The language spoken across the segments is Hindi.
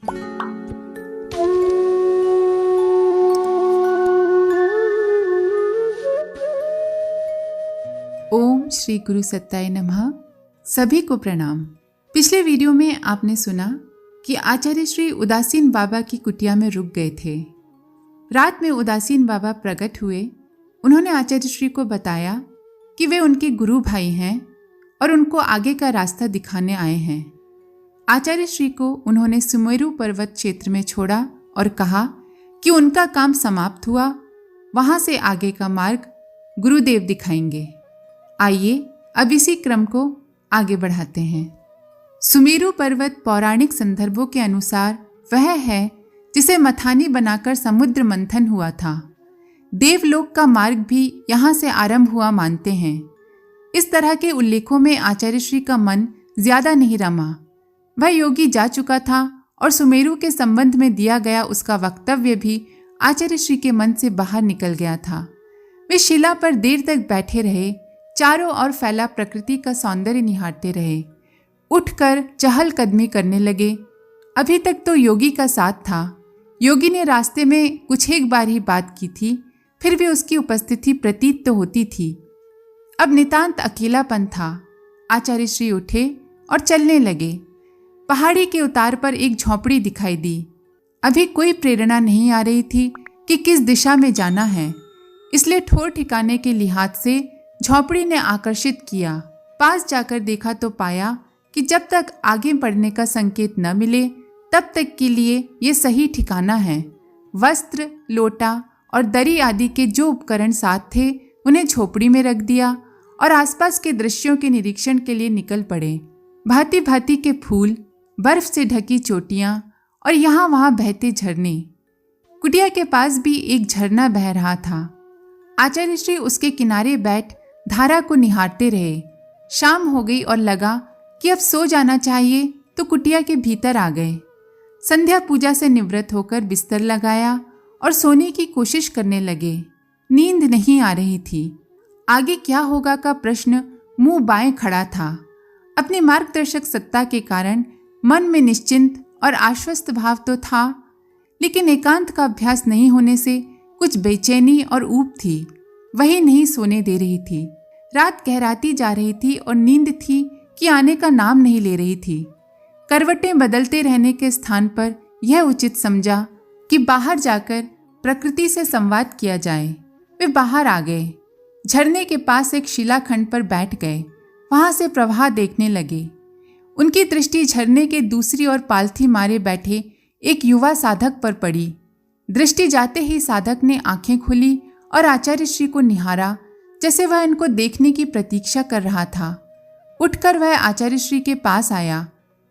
ओम श्री गुरु सत्ताय नमः। सभी को प्रणाम। पिछले वीडियो में आपने सुना कि आचार्य श्री उदासीन बाबा की कुटिया में रुक गए थे। रात में उदासीन बाबा प्रकट हुए। उन्होंने आचार्य श्री को बताया कि वे उनके गुरु भाई हैं और उनको आगे का रास्ता दिखाने आए हैं। आचार्य श्री को उन्होंने सुमेरु पर्वत क्षेत्र में छोड़ा और कहा कि उनका काम समाप्त हुआ, वहां से आगे का मार्ग गुरुदेव दिखाएंगे। आइए अब इसी क्रम को आगे बढ़ाते हैं। सुमेरु पर्वत पौराणिक संदर्भों के अनुसार वह है जिसे मथानी बनाकर समुद्र मंथन हुआ था। देवलोक का मार्ग भी यहाँ से आरंभ हुआ मानते हैं। इस तरह के उल्लेखों में आचार्य श्री का मन ज्यादा नहीं रमा। वह योगी जा चुका था और सुमेरु के संबंध में दिया गया उसका वक्तव्य भी आचार्य श्री के मन से बाहर निकल गया था। वे शिला पर देर तक बैठे रहे, चारों ओर फैला प्रकृति का सौंदर्य निहारते रहे। उठकर चहलकदमी करने लगे। अभी तक तो योगी का साथ था। योगी ने रास्ते में कुछ एक बार ही बात की थी, फिर भी उसकी उपस्थिति प्रतीत तो होती थी। अब नितांत अकेलापन था। आचार्य श्री उठे और चलने लगे। पहाड़ी के उतार पर एक झोंपड़ी दिखाई दी। अभी कोई प्रेरणा नहीं आ रही थी कि किस दिशा में जाना है, इसलिए ठोर ठिकाने के लिहाज से झोंपड़ी ने आकर्षित किया। पास जाकर देखा तो पाया कि जब तक आगे बढ़ने का संकेत न मिले तब तक के लिए ये सही ठिकाना है। वस्त्र, लोटा और दरी आदि के जो उपकरण साथ थे उन्हें झोपड़ी में रख दिया और आसपास के दृश्यों के निरीक्षण के लिए निकल पड़े। भांति भांति के फूल, बर्फ से ढकी चोटियां और यहाँ वहाँ बहते झरने। कुटिया के पास भी एक झरना बह रहा था। आचार्य श्री उसके किनारे बैठ धारा को निहारते रहे। शाम हो गई और लगा कि अब सो जाना चाहिए, तो कुटिया के भीतर आ गए। संध्या पूजा से निवृत्त होकर बिस्तर लगाया और सोने की कोशिश करने लगे। नींद नहीं आ रही थी। आगे क्या होगा का प्रश्न मुंह बाएं खड़ा था। अपने मार्गदर्शक सत्ता के कारण मन में निश्चिंत और आश्वस्त भाव तो था, लेकिन एकांत का अभ्यास नहीं होने से कुछ बेचैनी और ऊब थी। वही नहीं सोने दे रही थी। रात गहराती जा रही थी और नींद थी कि आने का नाम नहीं ले रही थी। करवटें बदलते रहने के स्थान पर यह उचित समझा कि बाहर जाकर प्रकृति से संवाद किया जाए। वे बाहर आ गए। झरने के पास एक शिलाखंड पर बैठ गए। वहां से प्रवाह देखने लगे। उनकी दृष्टि झरने के दूसरी ओर पालथी मारे बैठे एक युवा साधक पर पड़ी। दृष्टि जाते ही साधक ने आंखें खोली और आचार्य श्री को निहारा, जैसे वह इनको देखने की प्रतीक्षा कर रहा था। उठकर वह आचार्य श्री के पास आया।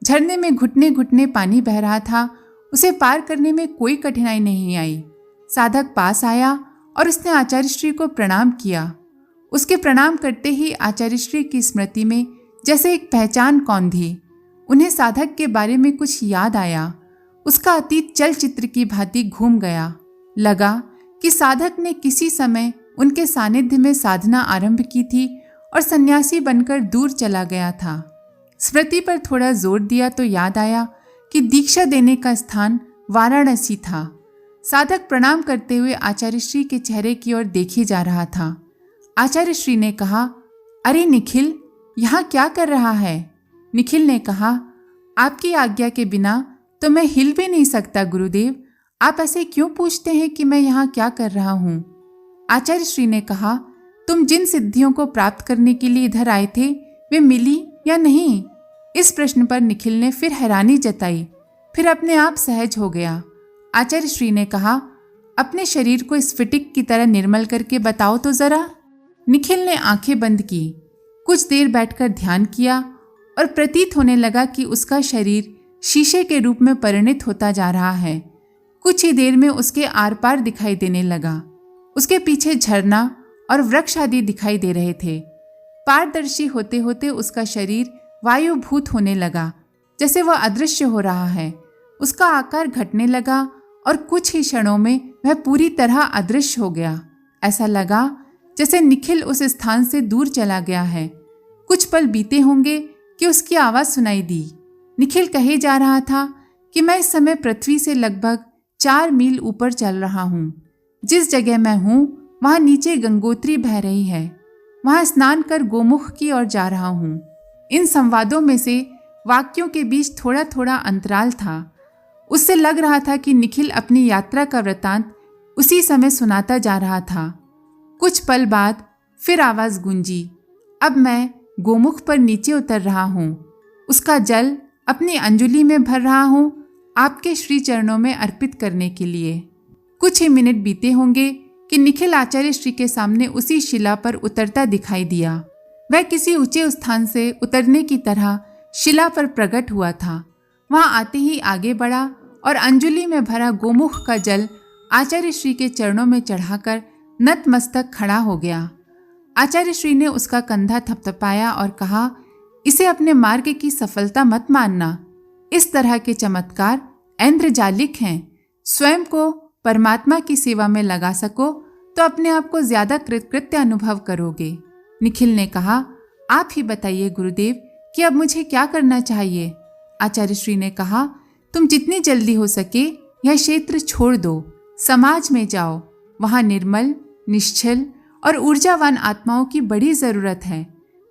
झरने में घुटने घुटने पानी बह रहा था। उसे पार करने में कोई कठिनाई नहीं आई। साधक पास आया और उसने आचार्य श्री को प्रणाम किया। उसके प्रणाम करते ही आचार्य श्री की स्मृति में जैसे एक पहचान कौंधी। उन्हें साधक के बारे में कुछ याद आया। उसका अतीत चलचित्र की भांति घूम गया। लगा कि साधक ने किसी समय उनके सानिध्य में साधना आरंभ की थी और सन्यासी बनकर दूर चला गया था। स्मृति पर थोड़ा जोर दिया तो याद आया कि दीक्षा देने का स्थान वाराणसी था। साधक प्रणाम करते हुए आचार्य श्री के चेहरे की ओर देखे जा रहा था। आचार्य श्री ने कहा, अरे निखिल, यहाँ क्या कर रहा है? निखिल ने कहा, आपकी आज्ञा के बिना तो मैं हिल भी नहीं सकता गुरुदेव। आप ऐसे क्यों पूछते हैं कि मैं यहाँ क्या कर रहा हूँ? आचार्य श्री ने कहा, तुम जिन सिद्धियों को प्राप्त करने के लिए इधर आए थे वे मिली या नहीं? इस प्रश्न पर निखिल ने फिर हैरानी जताई, फिर अपने आप सहज हो गया। आचार्य श्री ने कहा, अपने शरीर को स्फटिक की तरह निर्मल करके बताओ तो जरा। निखिल ने आंखें बंद की। कुछ देर बैठकर ध्यान किया और प्रतीत होने लगा कि उसका शरीर शीशे के रूप में परिणित होता जा रहा है। कुछ ही देर में उसके आर पार दिखाई देने लगा। उसके पीछे झरना और वृक्ष आदि दिखाई दे रहे थे। पारदर्शी होते होते उसका शरीर वायुभूत होने लगा, जैसे वह अदृश्य हो रहा है। उसका आकार घटने लगा और कुछ ही क्षणों में वह पूरी तरह अदृश्य हो गया। ऐसा लगा जैसे निखिल उस स्थान से दूर चला गया है। कुछ पल बीते होंगे कि उसकी आवाज़ सुनाई दी। निखिल कहे जा रहा था कि मैं इस समय पृथ्वी से लगभग 4 मील ऊपर चल रहा हूँ। जिस जगह मैं हूँ वहाँ नीचे गंगोत्री बह रही है। वहाँ स्नान कर गोमुख की ओर जा रहा हूँ। इन संवादों में से वाक्यों के बीच थोड़ा थोड़ा अंतराल था। उससे लग रहा था कि निखिल अपनी यात्रा का वृतांत उसी समय सुनाता जा रहा था। कुछ पल बाद फिर आवाज गूंजी, अब मैं गोमुख पर नीचे उतर रहा हूँ। उसका जल अपनी अंजुलि में भर रहा हूँ, आपके श्री चरणों में अर्पित करने के लिए। कुछ ही मिनट बीते होंगे कि निखिल आचार्य श्री के सामने उसी शिला पर उतरता दिखाई दिया। वह किसी ऊंचे स्थान से उतरने की तरह शिला पर प्रकट हुआ था। वहां आते ही आगे बढ़ा और अंजुलि में भरा गोमुख का जल आचार्य श्री के चरणों में चढ़ाकर नतमस्तक खड़ा हो गया। आचार्य श्री ने उसका कंधा थपथपाया और कहा, इसे अपने मार्ग की सफलता मत मानना। इस तरह के चमत्कार ऐन्द्रजालिक हैं। स्वयं को परमात्मा की सेवा में लगा सको तो अपने आप को ज्यादा कृतकृत्य अनुभव करोगे। निखिल ने कहा, आप ही बताइए गुरुदेव कि अब मुझे क्या करना चाहिए। आचार्य श्री ने कहा, तुम जितनी जल्दी हो सके यह क्षेत्र छोड़ दो, समाज में जाओ। वहां निर्मल, निश्चल और ऊर्जावान आत्माओं की बड़ी जरूरत है।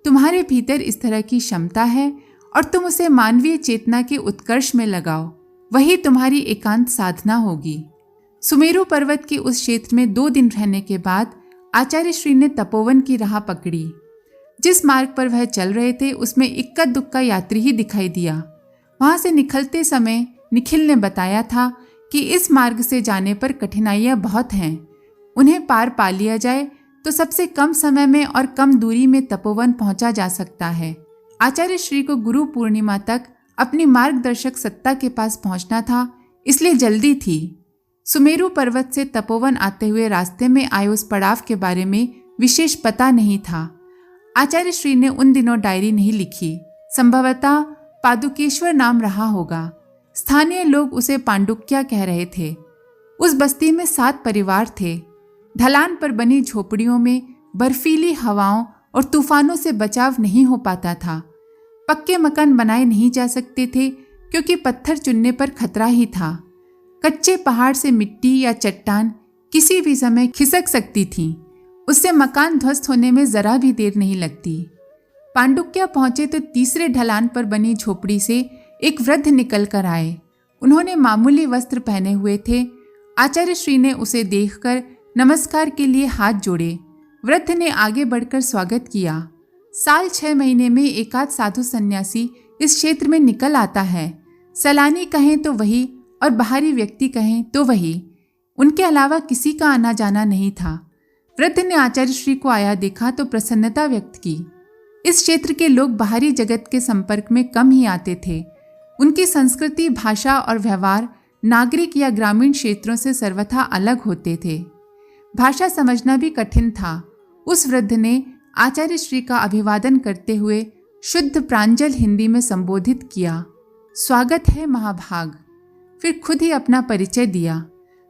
तुम्हारे भीतर इस तरह की क्षमता है और तुम उसे मानवीय चेतना के उत्कर्ष में लगाओ। वही तुम्हारी एकांत साधना होगी। सुमेरु पर्वत के उस क्षेत्र में 2 दिन रहने के बाद आचार्य श्री ने तपोवन की राह पकड़ी। जिस मार्ग पर वह चल रहे थे उसमें इक्का दुक्का यात्री ही दिखाई दिया। वहां से निकलते समय निखिल ने बताया था कि इस मार्ग से जाने पर कठिनाइयां बहुत हैं। उन्हें पार पा लिया जाए तो सबसे कम समय में और कम दूरी में तपोवन पहुंचा जा सकता है। आचार्य श्री को गुरु पूर्णिमा तक अपनी मार्गदर्शक सत्ता के पास पहुंचना था, इसलिए जल्दी थी। सुमेरु पर्वत से तपोवन आते हुए रास्ते में आए उस पड़ाव के बारे में विशेष पता नहीं था। आचार्य श्री ने उन दिनों डायरी नहीं लिखी। संभवतः पादुकेश्वर नाम रहा होगा। स्थानीय लोग उसे पांडुक्या कह रहे थे। उस बस्ती में 7 परिवार थे। ढलान पर बनी झोपड़ियों में बर्फीली हवाओं और तूफानों से बचाव नहीं हो पाता था। पक्के मकान बनाए नहीं जा सकते थे क्योंकि पत्थर चुनने पर खतरा ही था। कच्चे पहाड़ से मिट्टी या चट्टान किसी भी समय खिसक सकती थी। उससे मकान ध्वस्त होने में जरा भी देर नहीं लगती। पांडुक्या पहुंचे तो तीसरे ढलान पर बनी झोपड़ी से एक वृद्ध निकल कर आए। उन्होंने मामूली वस्त्र पहने हुए थे। आचार्य श्री ने उसे देखकर नमस्कार के लिए हाथ जोड़े। वृद्ध ने आगे बढ़कर स्वागत किया। साल 6 महीने में एकाध साधु सन्यासी इस क्षेत्र में निकल आता है। सैलानी कहें तो वही और बाहरी व्यक्ति कहें तो वही। उनके अलावा किसी का आना जाना नहीं था। वृद्ध ने आचार्य श्री को आया देखा तो प्रसन्नता व्यक्त की। इस क्षेत्र के लोग बाहरी जगत के संपर्क में कम ही आते थे। उनकी संस्कृति, भाषा और व्यवहार नागरिक या ग्रामीण क्षेत्रों से सर्वथा अलग होते थे। भाषा समझना भी कठिन था। उस वृद्ध ने आचार्य श्री का अभिवादन करते हुए शुद्ध प्रांजल हिंदी में संबोधित किया, स्वागत है महाभाग। फिर खुद ही अपना परिचय दिया।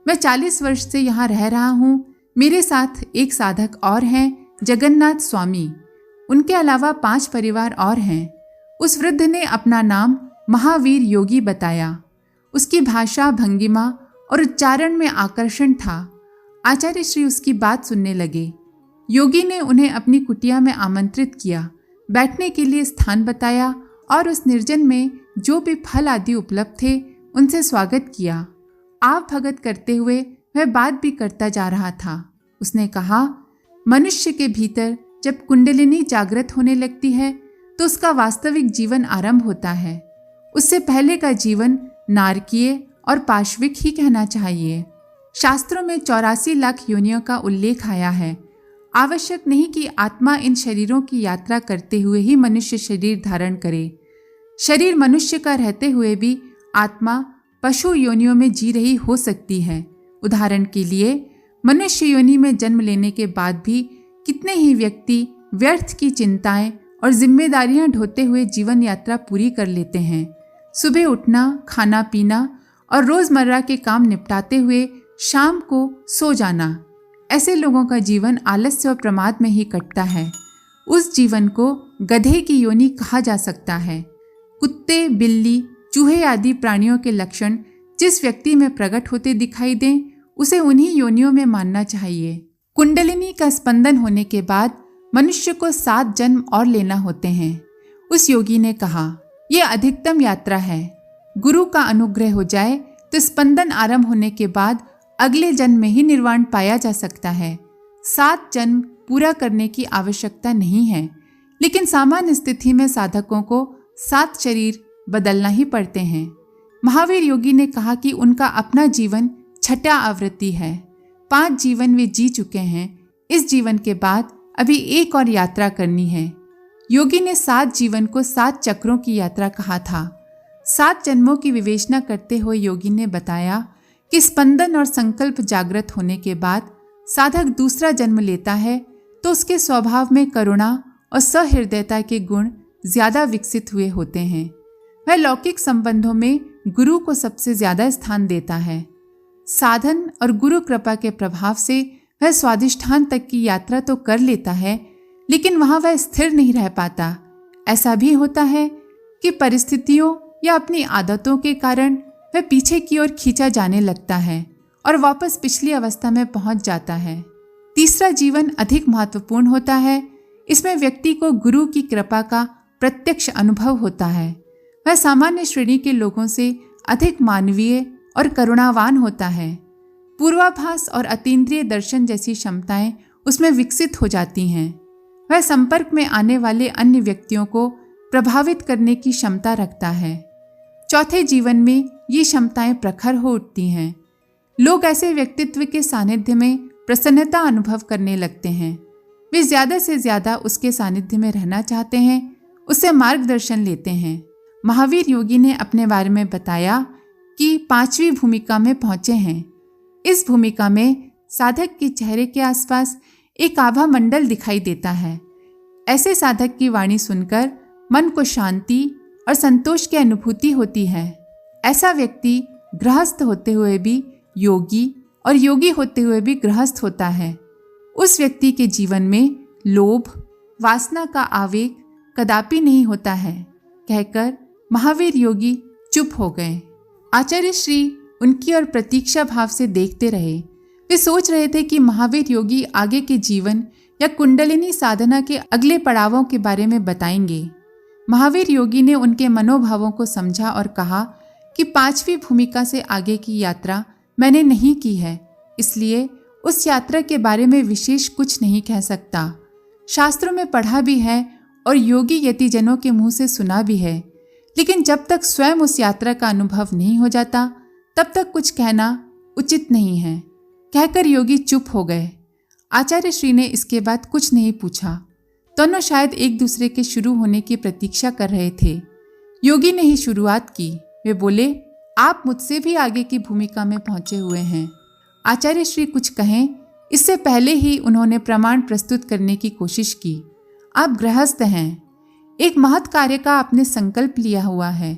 मैं 40 वर्ष से यहाँ रह रहा हूँ। मेरे साथ एक साधक और हैं, जगन्नाथ स्वामी। उनके अलावा 5 परिवार और हैं। उस वृद्ध ने अपना नाम महावीर योगी बताया। उसकी भाषा, भंगिमा और उच्चारण में आकर्षण था। आचार्य श्री उसकी बात सुनने लगे। योगी ने उन्हें अपनी कुटिया में आमंत्रित किया, बैठने के लिए स्थान बताया और उस निर्जन में जो भी फल आदि उपलब्ध थे उनसे स्वागत किया। आप भगत करते हुए वह बात भी करता जा रहा था। उसने कहा, मनुष्य के भीतर जब कुंडलिनी जागृत होने लगती है तो उसका वास्तविक जीवन आरंभ होता है। उससे पहले का जीवन नारकीय और पाशविक ही कहना चाहिए। शास्त्रों में 84 लाख योनियों का उल्लेख आया है। आवश्यक नहीं कि आत्मा इन शरीरों की यात्रा करते हुए ही मनुष्य शरीर धारण करे। शरीर मनुष्य का रहते हुए भी आत्मा पशु योनियों में जी रही हो सकती है। उदाहरण के लिए मनुष्य योनि में जन्म लेने के बाद भी कितने ही व्यक्ति व्यर्थ की चिंताएं और जिम्मेदारियां ढोते हुए जीवन यात्रा पूरी कर लेते हैं। सुबह उठना, खाना पीना और रोजमर्रा के काम निपटाते हुए शाम को सो जाना, ऐसे लोगों का जीवन आलस्य और प्रमाद में ही कटता है। उस जीवन को गधे की योनि कहा जा सकता है। कुत्ते, बिल्ली चूहे आदि प्राणियों के लक्षण जिस व्यक्ति में प्रकट होते दिखाई दें, उसे उन्हीं योनियों में मानना चाहिए। कुंडलिनी का स्पंदन होने के बाद मनुष्य को 7 जन्म और लेना होते हैं। उस योगी ने कहा, यह अधिकतम यात्रा है। गुरु का अनुग्रह हो जाए तो स्पंदन आरंभ होने के बाद अगले जन्म में ही निर्वाण पाया जा सकता है। 7 जन्म पूरा करने की आवश्यकता नहीं है, लेकिन सामान्य स्थिति में साधकों को 7 शरीर बदलना ही पड़ते हैं। महावीर योगी ने कहा कि उनका अपना जीवन 6ठा आवृत्ति है। 5 जीवन वे जी चुके हैं। इस जीवन के बाद अभी एक और यात्रा करनी है। योगी ने 7 जीवन को 7 चक्रों की यात्रा कहा था। 7 जन्मों की विवेचना करते हुए योगी ने बताया कि स्पंदन और संकल्प जागृत होने के बाद साधक दूसरा जन्म लेता है तो उसके स्वभाव में करुणा और सहृदयता के गुण ज्यादा विकसित हुए होते हैं। वह लौकिक संबंधों में गुरु को सबसे ज्यादा स्थान देता है। साधन और गुरु कृपा के प्रभाव से वह स्वादिष्ठान तक की यात्रा तो कर लेता है, लेकिन वहां वह स्थिर नहीं रह पाता। ऐसा भी होता है कि परिस्थितियों या अपनी आदतों के कारण वह पीछे की ओर खींचा जाने लगता है और वापस पिछली अवस्था में पहुंच जाता है। तीसरा जीवन अधिक महत्वपूर्ण होता है। इसमें व्यक्ति को गुरु की कृपा का प्रत्यक्ष अनुभव होता है। वह सामान्य श्रेणी के लोगों से अधिक मानवीय और करुणावान होता है। पूर्वाभास और अतीन्द्रिय दर्शन जैसी क्षमताएं उसमें विकसित हो जाती हैं। वह संपर्क में आने वाले अन्य व्यक्तियों को प्रभावित करने की क्षमता रखता है। चौथे जीवन में ये क्षमताएं प्रखर हो उठती हैं। लोग ऐसे व्यक्तित्व के सानिध्य में प्रसन्नता अनुभव करने लगते हैं। वे ज्यादा से ज्यादा उसके सानिध्य में रहना चाहते हैं, उससे मार्गदर्शन लेते हैं। महावीर योगी ने अपने बारे में बताया कि 5वीं भूमिका में पहुंचे हैं। इस भूमिका में साधक के चेहरे के आसपास एक आभा मंडल दिखाई देता है। ऐसे साधक की वाणी सुनकर मन को शांति और संतोष की अनुभूति होती है। ऐसा व्यक्ति गृहस्थ होते हुए भी योगी और योगी होते हुए भी गृहस्थ होता है। उस व्यक्ति के जीवन में लोभ, वासना का आवेग कदापि नहीं होता है, कहकर महावीर योगी चुप हो गए। आचार्य श्री उनकी ओर प्रतीक्षा भाव से देखते रहे। वे सोच रहे थे कि महावीर योगी आगे के जीवन या कुंडलिनी साधना के अगले पड़ावों के बारे में बताएंगे। महावीर योगी ने उनके मनोभावों को समझा और कहा कि 5वीं भूमिका से आगे की यात्रा मैंने नहीं की है, इसलिए उस यात्रा के बारे में विशेष कुछ नहीं कह सकता। शास्त्रों में पढ़ा भी है और योगी यतिजनों के मुंह से सुना भी है, लेकिन जब तक स्वयं उस यात्रा का अनुभव नहीं हो जाता तब तक कुछ कहना उचित नहीं है, कहकर योगी चुप हो गए। आचार्य श्री ने इसके बाद कुछ नहीं पूछा। दोनों शायद एक दूसरे के शुरू होने की प्रतीक्षा कर रहे थे। योगी ने ही शुरुआत की। वे बोले, आप मुझसे भी आगे की भूमिका में पहुंचे हुए हैं। आचार्य श्री कुछ कहें इससे पहले ही उन्होंने प्रमाण प्रस्तुत करने की कोशिश की। आप गृहस्थ हैं, एक महत् कार्य का आपने संकल्प लिया हुआ है।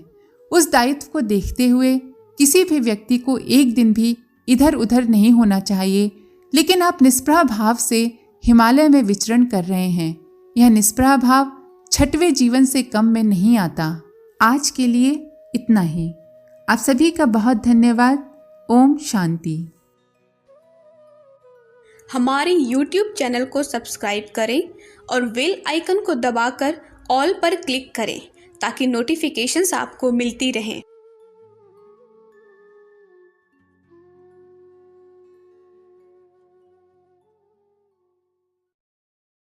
उस दायित्व को देखते हुए किसी भी व्यक्ति को एक दिन भी इधर उधर नहीं होना चाहिए, लेकिन आप निष्प्रह भाव से हिमालय में विचरण कर रहे हैं। यह निष्प्रह भाव 6वें जीवन से कम में नहीं आता। आज के लिए इतना ही। आप सभी का बहुत धन्यवाद। ओम शांति। हमारे YouTube चैनल को सब्सक्राइब करें और बेल आइकन को दबाकर ऑल पर क्लिक करें ताकि नोटिफिकेशंस आपको मिलती रहें।